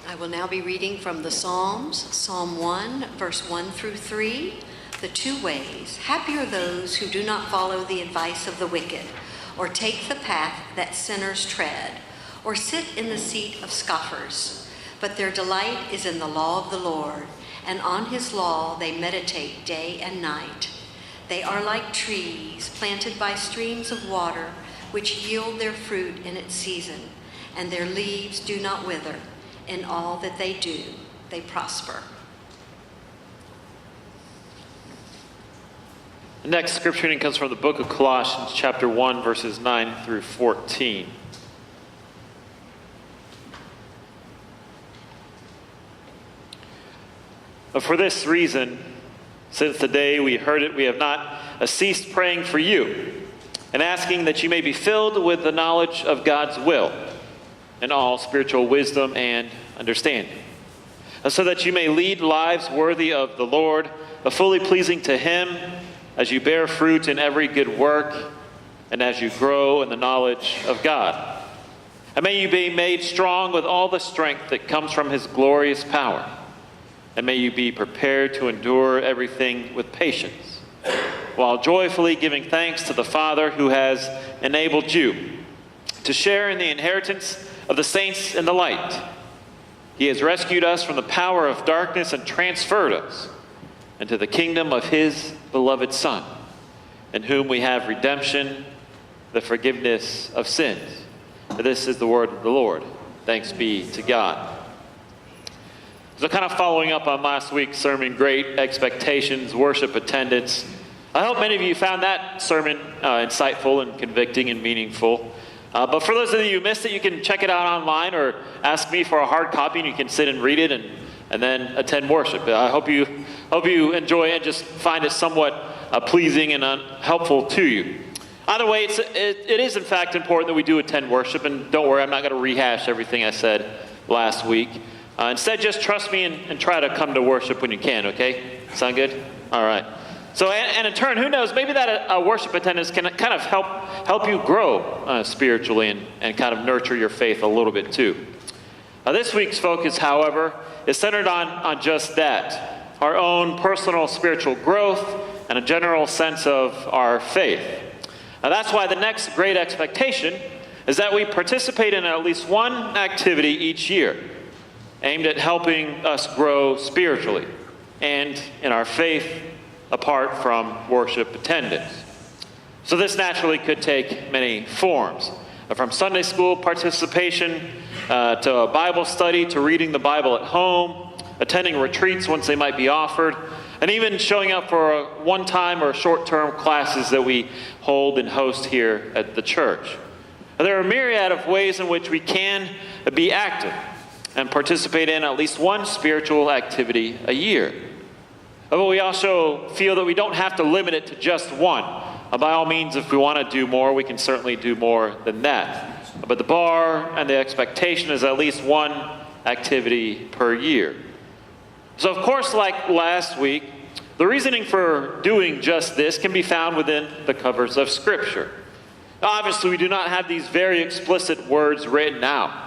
I will now be reading from the Psalms, Psalm 1, verse 1 through 3, the two ways. Happy are those who do not follow the advice of the wicked, or take the path that sinners tread, or sit in the seat of scoffers. But their delight is in the law of the Lord, and on his law they meditate day and night. They are like trees planted by streams of water, which yield their fruit in its season, and their leaves do not wither. In all that they do, they prosper. The next scripture reading comes from the book of Colossians, chapter 1, verses 9 through 14. But for this reason, since the day we heard it, we have not ceased praying for you and asking that you may be filled with the knowledge of God's will and all spiritual wisdom and understanding, so that you may lead lives worthy of the Lord, fully pleasing to him, as you bear fruit in every good work and as you grow in the knowledge of God. And may you be made strong with all the strength that comes from his glorious power. And may you be prepared to endure everything with patience, while joyfully giving thanks to the Father who has enabled you to share in the inheritance of the saints in the light. He has rescued us from the power of darkness and transferred us into the kingdom of his beloved Son, in whom we have redemption, the forgiveness of sins. This is the word of the Lord. Thanks be to God. So kind of following up on last week's sermon, Great Expectations, Worship Attendance. I hope many of you found that sermon insightful and convicting and meaningful. But for those of you who missed it, you can check it out online or ask me for a hard copy and you can sit and read it and then attend worship. I hope you enjoy it and just find it somewhat pleasing and helpful to you. Either way, it is in fact important that we do attend worship, and don't worry, I'm not going to rehash everything I said last week. Instead, just trust me and try to come to worship when you can, okay? Sound good? All right. So, and in turn, who knows, maybe that worship attendance can kind of help you grow spiritually and kind of nurture your faith a little bit too. This week's focus, however, is centered on just that, our own personal spiritual growth and a general sense of our faith. Now, that's why the next great expectation is that we participate in at least one activity each year aimed at helping us grow spiritually and in our faith apart from worship attendance. So this naturally could take many forms, from Sunday school participation to a Bible study, to reading the Bible at home, attending retreats once they might be offered, and even showing up for one-time or short-term classes that we hold and host here at the church. There are a myriad of ways in which we can be active and participate in at least one spiritual activity a year. But we also feel that we don't have to limit it to just one. By all means, if we want to do more, we can certainly do more than that. But the bar and the expectation is at least one activity per year. So of course, like last week, the reasoning for doing just this can be found within the covers of Scripture. Obviously, we do not have these very explicit words written out.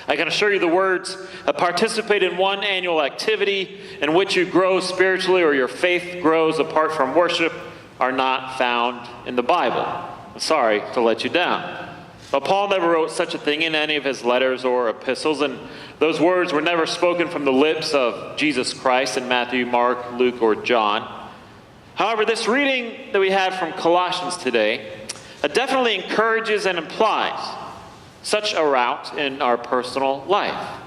I can assure you the words, participate in one annual activity in which you grow spiritually or your faith grows apart from worship, are not found in the Bible. I'm sorry to let you down. But Paul never wrote such a thing in any of his letters or epistles, and those words were never spoken from the lips of Jesus Christ in Matthew, Mark, Luke, or John. However, this reading that we had from Colossians today definitely encourages and implies such a route in our personal life.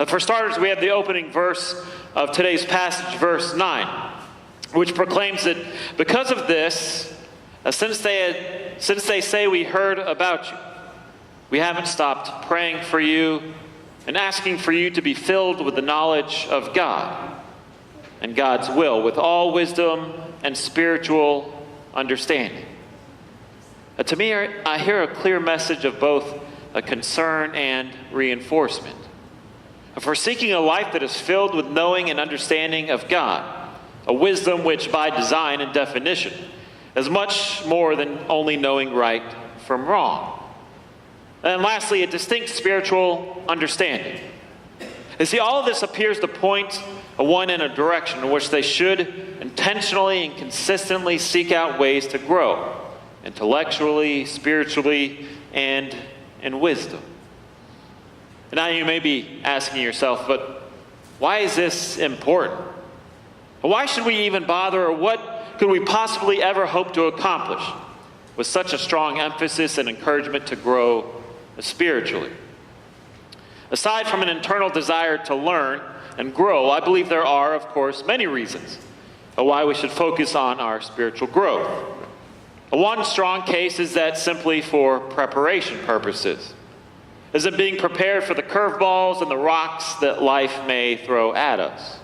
For starters, we have the opening verse of today's passage, verse 9, which proclaims that because of this, since they say we heard about you, we haven't stopped praying for you and asking for you to be filled with the knowledge of God and God's will, with all wisdom and spiritual understanding. To me, I hear a clear message of both a concern and reinforcement. For seeking a life that is filled with knowing and understanding of God, a wisdom which by design and definition is much more than only knowing right from wrong. And lastly, a distinct spiritual understanding. You see, all of this appears to point one in a direction in which they should intentionally and consistently seek out ways to grow, intellectually, spiritually, and in wisdom. And now you may be asking yourself, but why is this important? Why should we even bother, or what could we possibly ever hope to accomplish with such a strong emphasis and encouragement to grow spiritually? Aside from an internal desire to learn and grow, I believe there are, of course, many reasons why we should focus on our spiritual growth. One strong case is that simply for preparation purposes. Is it being prepared for the curveballs and the rocks that life may throw at us?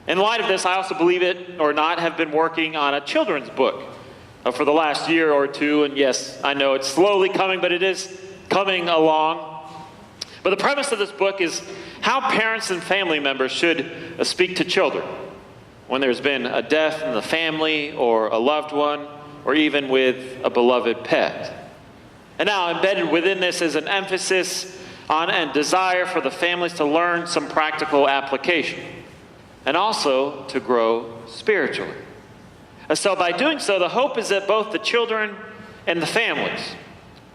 In light of this, I also, believe it or not, have been working on a children's book for the last year or two. And yes, I know it's slowly coming, but it is coming along. But the premise of this book is how parents and family members should speak to children when there's been a death in the family or a loved one, or even with a beloved pet. And now embedded within this is an emphasis on and desire for the families to learn some practical application and also to grow spiritually. And so by doing so, the hope is that both the children and the families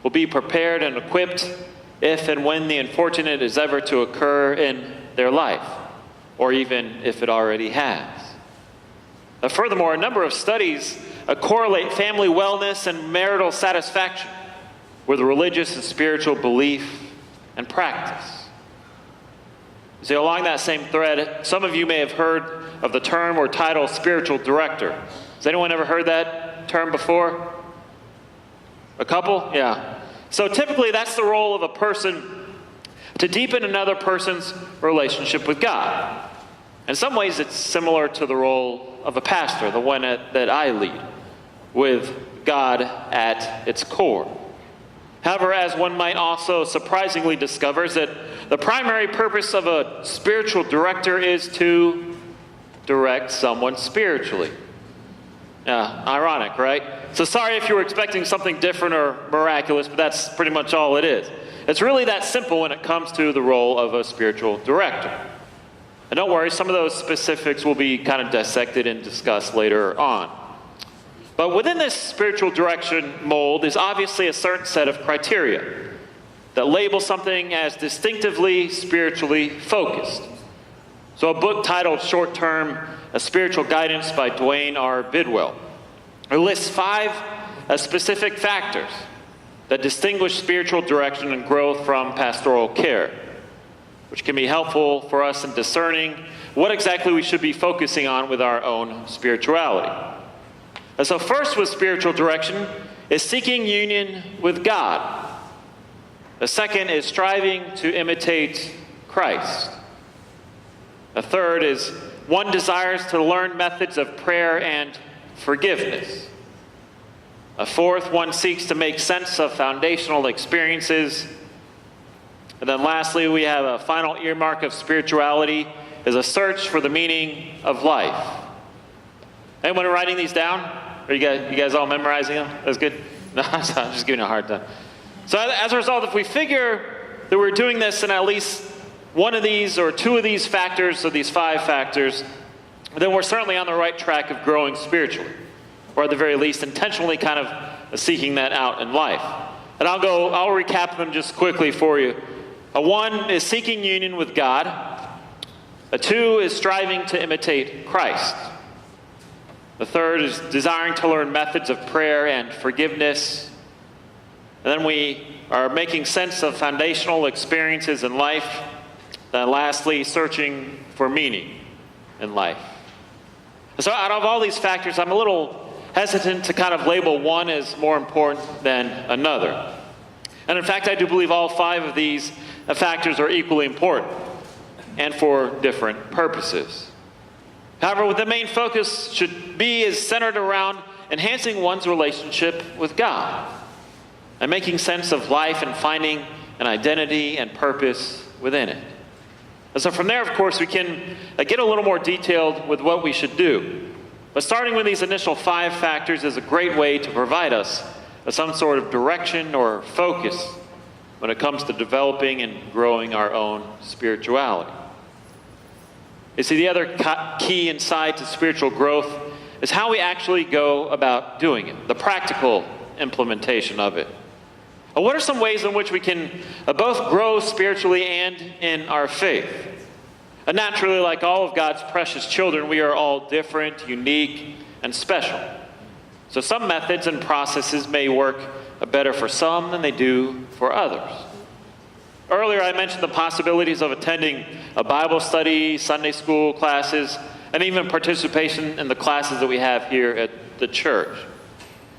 will be prepared and equipped if and when the unfortunate is ever to occur in their life, or even if it already has. Furthermore, a number of studies correlate family wellness and marital satisfaction with religious and spiritual belief and practice. See, along that same thread, some of you may have heard of the term or title spiritual director. Has anyone ever heard that term before? A couple? Yeah. So typically that's the role of a person to deepen another person's relationship with God. In some ways it's similar to the role of a pastor, the one that I lead, with God at its core. However, as one might also surprisingly discover, is that the primary purpose of a spiritual director is to direct someone spiritually. Ironic, right? So sorry if you were expecting something different or miraculous, but that's pretty much all it is. It's really that simple when it comes to the role of a spiritual director. And don't worry, some of those specifics will be kind of dissected and discussed later on. But within this spiritual direction mold is obviously a certain set of criteria that label something as distinctively spiritually focused. So a book titled Short-Term Spiritual Guidance by Dwayne R. Bidwell lists 5 specific factors that distinguish spiritual direction and growth from pastoral care, which can be helpful for us in discerning what exactly we should be focusing on with our own spirituality. And so first with spiritual direction is seeking union with God. The second is striving to imitate Christ. The third is one desires to learn methods of prayer and forgiveness. A fourth, one seeks to make sense of foundational experiences. And then lastly, we have a final earmark of spirituality is a search for the meaning of life. Anyone writing these down? Are you guys all memorizing them? That's good? No, I'm just giving you a hard time. So as a result, if we figure that we're doing this in at least one of these or 2 of these factors, of these 5 factors, then we're certainly on the right track of growing spiritually, or at the very least intentionally kind of seeking that out in life. And I'll recap them just quickly for you. 1 is seeking union with God. 2 is striving to imitate Christ. The third is desiring to learn methods of prayer and forgiveness. And then we are making sense of foundational experiences in life. Then lastly, searching for meaning in life. So out of all these factors, I'm a little hesitant to kind of label one as more important than another. And in fact, I do believe all 5 of these factors are equally important and for different purposes. However, what the main focus should be is centered around enhancing one's relationship with God and making sense of life and finding an identity and purpose within it. And so from there, of course, we can get a little more detailed with what we should do. But starting with these initial 5 factors is a great way to provide us some sort of direction or focus when it comes to developing and growing our own spirituality. You see, the other key insight to spiritual growth is how we actually go about doing it, the practical implementation of it. What are some ways in which we can both grow spiritually and in our faith? Naturally, like all of God's precious children, we are all different, unique, and special. So some methods and processes may work better for some than they do for others. Earlier, I mentioned the possibilities of attending a Bible study, Sunday school classes, and even participation in the classes that we have here at the church.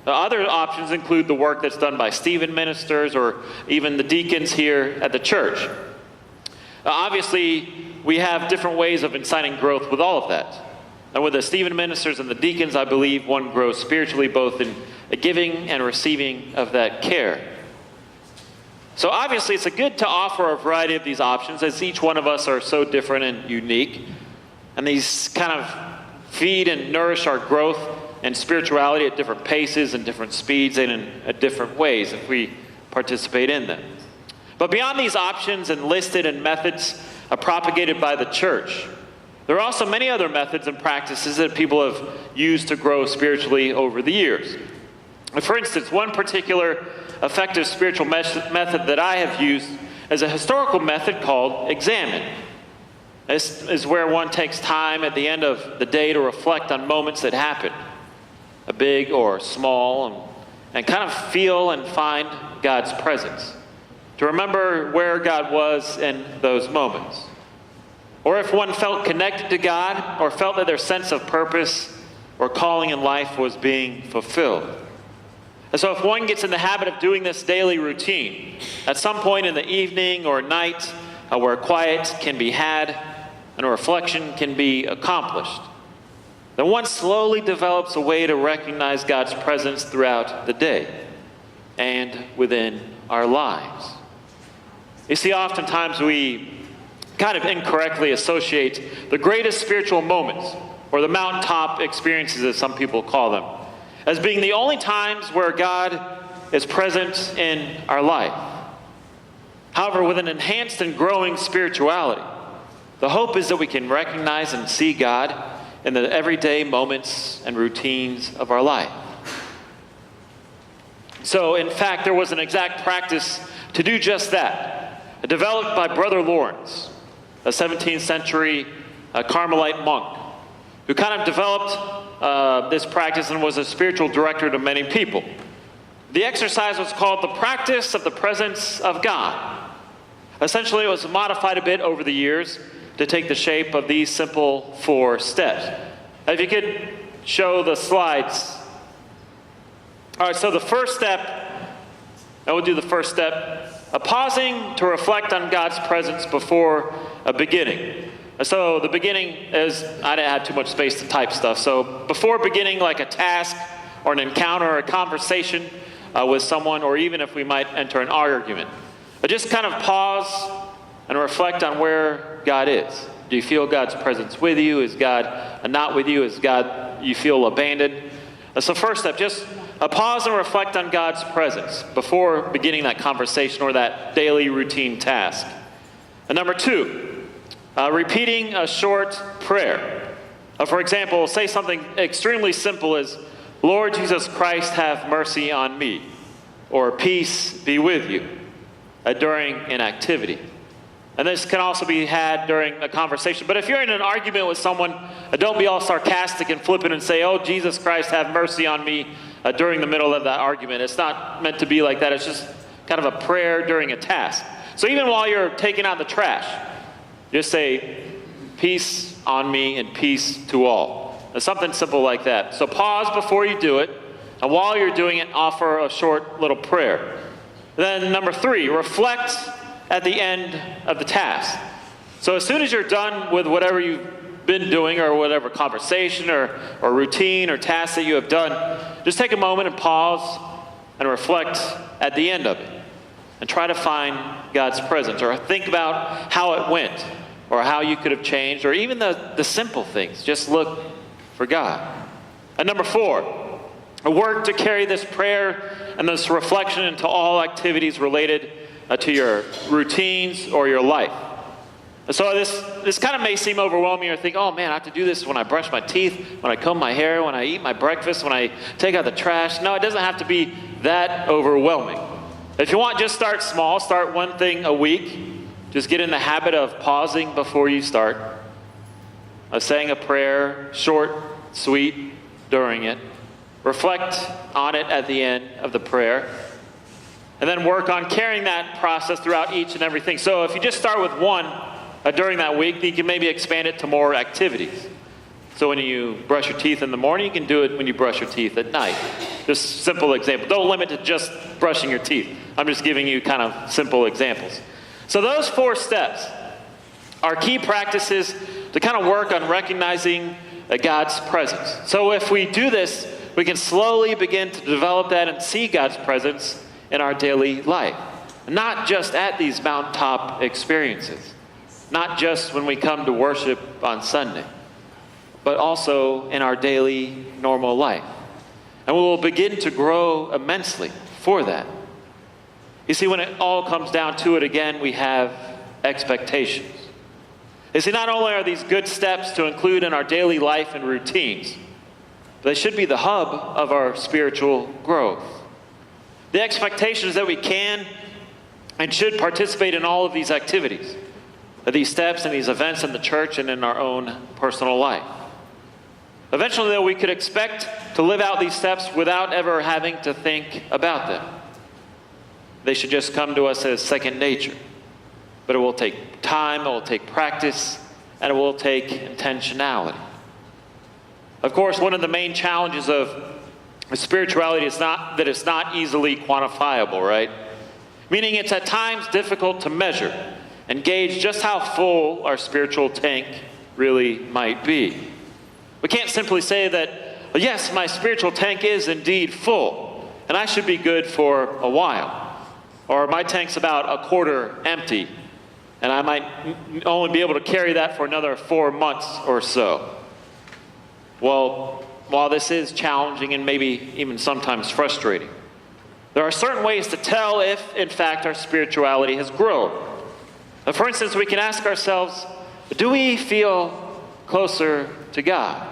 Other options include the work that's done by Stephen ministers or even the deacons here at the church. Obviously, we have different ways of inciting growth with all of that. And with the Stephen ministers and the deacons, I believe one grows spiritually both in giving and receiving of that care. So obviously, it's good to offer a variety of these options, as each one of us are so different and unique. And these kind of feed and nourish our growth and spirituality at different paces and different speeds and in different ways if we participate in them. But beyond these options and listed and methods propagated by the church, there are also many other methods and practices that people have used to grow spiritually over the years. For instance, one particular effective spiritual method that I have used is a historical method called examine. This is where one takes time at the end of the day to reflect on moments that happened, big or small, and kind of feel and find God's presence, to remember where God was in those moments. Or if one felt connected to God or felt that their sense of purpose or calling in life was being fulfilled. And so if one gets in the habit of doing this daily routine, at some point in the evening or night where quiet can be had and a reflection can be accomplished, then one slowly develops a way to recognize God's presence throughout the day and within our lives. You see, oftentimes we kind of incorrectly associate the greatest spiritual moments, or the mountaintop experiences as some people call them, as being the only times where God is present in our life. However, with an enhanced and growing spirituality, the hope is that we can recognize and see God in the everyday moments and routines of our life. So, in fact, there was an exact practice to do just that, developed by Brother Lawrence, a 17th century Carmelite monk, who kind of developed this practice and was a spiritual director to many people. The exercise was called the practice of the presence of God. Essentially, it was modified a bit over the years to take the shape of these simple 4 steps. If you could show the slides. All right, so the first step, I will do the first step, pausing to reflect on God's presence before a beginning. So the beginning is, I didn't have too much space to type stuff, so before beginning like a task or an encounter or a conversation with someone, or even if we might enter an argument, just kind of pause and reflect on where God is. Do you feel God's presence with you? Is God not with you? Is God, you feel abandoned? So first step, just pause and reflect on God's presence before beginning that conversation or that daily routine task. And number 2, repeating a short prayer. For example, say something extremely simple as, Lord Jesus Christ, have mercy on me, or peace be with you, during an activity. And this can also be had during a conversation. But if you're in an argument with someone, don't be all sarcastic and flippant and say, oh, Jesus Christ, have mercy on me, during the middle of that argument. It's not meant to be like that. It's just kind of a prayer during a task. So even while you're taking out the trash, just say, peace on me and peace to all. Something simple like that. So pause before you do it, and while you're doing it, offer a short little prayer. Then number 3, reflect at the end of the task. So as soon as you're done with whatever you've been doing, or whatever conversation or routine or task that you have done, just take a moment and pause and reflect at the end of it. And try to find God's presence, or think about how it went, or how you could have changed, or even the simple things. Just look for God. And number 4, work to carry this prayer and this reflection into all activities related to your routines or your life. So this kind of may seem overwhelming, or think, oh man, I have to do this when I brush my teeth, when I comb my hair, when I eat my breakfast, when I take out the trash. No, it doesn't have to be that overwhelming. If you want, just start small. Start one thing a week. Just get in the habit of pausing before you start, of saying a prayer, short, sweet, during it. Reflect on it at the end of the prayer. And then work on carrying that process throughout each and everything. So if you just start with one during that week, you can maybe expand it to more activities. So when you brush your teeth in the morning, you can do it when you brush your teeth at night. Just simple example. Don't limit it to just brushing your teeth. I'm just giving you kind of simple examples. So those 4 steps are key practices to kind of work on recognizing God's presence. So if we do this, we can slowly begin to develop that and see God's presence in our daily life. Not just at these mountaintop experiences. Not just when we come to worship on Sunday, but also in our daily normal life. And we will begin to grow immensely for that. You see, when it all comes down to it again, we have expectations. You see, not only are these good steps to include in our daily life and routines, but they should be the hub of our spiritual growth. The expectation is that we can and should participate in all of these activities, these steps and these events in the church and in our own personal life. Eventually, though, we could expect to live out these steps without ever having to think about them. They should just come to us as second nature. But it will take time, it will take practice, and it will take intentionality. Of course, one of the main challenges of spirituality is that it's not easily quantifiable, right? Meaning it's at times difficult to measure and gauge just how full our spiritual tank really might be. We can't simply say that, well, yes, my spiritual tank is indeed full, and I should be good for a while. Or my tank's about a quarter empty, and I might only be able to carry that for another 4 months or so. Well, while this is challenging and maybe even sometimes frustrating, there are certain ways to tell if, in fact, our spirituality has grown. For instance, we can ask ourselves, do we feel closer to God?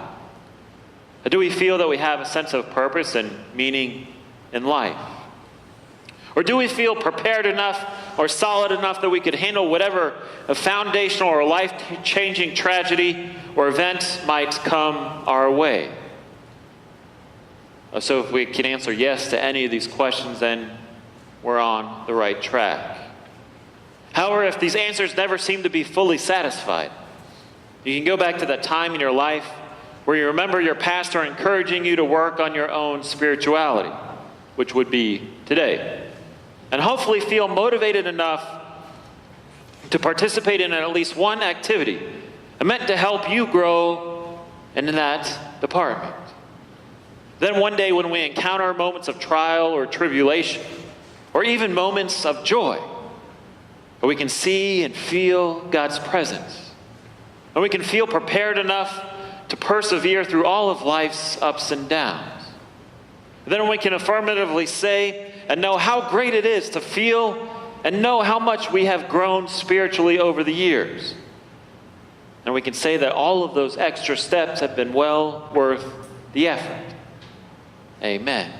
Do we feel that we have a sense of purpose and meaning in life? Or do we feel prepared enough or solid enough that we could handle whatever a foundational or life-changing tragedy or event might come our way? So if we can answer yes to any of these questions, then we're on the right track. However, if these answers never seem to be fully satisfied, you can go back to that time in your life where you remember your pastor encouraging you to work on your own spirituality, which would be today, and hopefully feel motivated enough to participate in at least one activity meant to help you grow in that department. Then one day when we encounter moments of trial or tribulation, or even moments of joy, we can see and feel God's presence. And we can feel prepared enough to persevere through all of life's ups and downs. Then we can affirmatively say and know how great it is to feel and know how much we have grown spiritually over the years. And we can say that all of those extra steps have been well worth the effort. Amen.